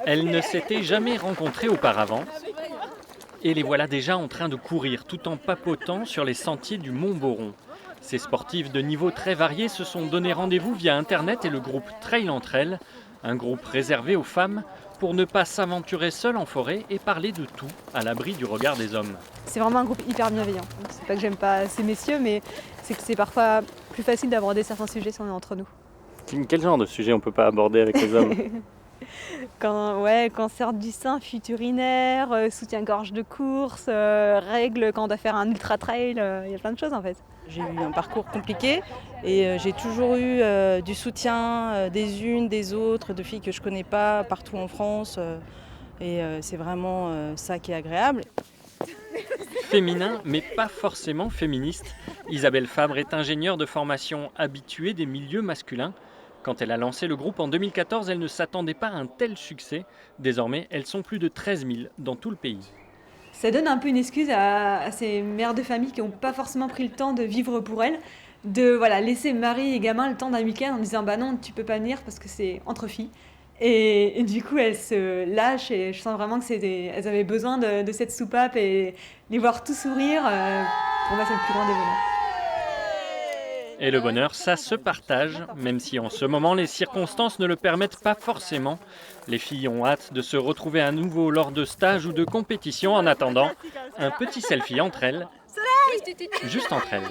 Elles ne s'étaient jamais rencontrées auparavant et les voilà déjà en train de courir tout en papotant sur les sentiers du Mont Boron. Ces sportives de niveau très varié se sont donné rendez-vous via Internet et le groupe Trail entre elles, un groupe réservé aux femmes pour ne pas s'aventurer seules en forêt et parler de tout à l'abri du regard des hommes. C'est vraiment un groupe hyper bienveillant. C'est pas que j'aime pas ces messieurs, mais c'est que c'est parfois plus facile d'aborder certains sujets si on est entre nous. Quel genre de sujet on peut pas aborder avec les hommes? Cancer du sein, fuite urinaire, soutien-gorge de course, règles quand on doit faire un ultra-trail, il y a plein de choses en fait. J'ai eu un parcours compliqué et j'ai toujours eu du soutien des unes, des autres, de filles que je ne connais pas partout en France. C'est vraiment ça qui est agréable. Féminin, mais pas forcément féministe. Isabelle Fabre est ingénieure de formation habituée des milieux masculins. Quand elle a lancé le groupe en 2014, elle ne s'attendait pas à un tel succès. Désormais, elles sont plus de 13 000 dans tout le pays. Ça donne un peu une excuse à ces mères de famille qui n'ont pas forcément pris le temps de vivre pour elles, de laisser mari et gamin le temps d'un week-end en disant bah non, tu peux pas venir parce que c'est entre filles. Et du coup, elles se lâchent et je sens vraiment elles avaient besoin de cette soupape et les voir tout sourire. Pour moi, c'est le plus grand des bonheurs. Et le bonheur, ça se partage, même si en ce moment les circonstances ne le permettent pas forcément. Les filles ont hâte de se retrouver à nouveau lors de stages ou de compétitions. En attendant, un petit selfie entre elles, juste entre elles.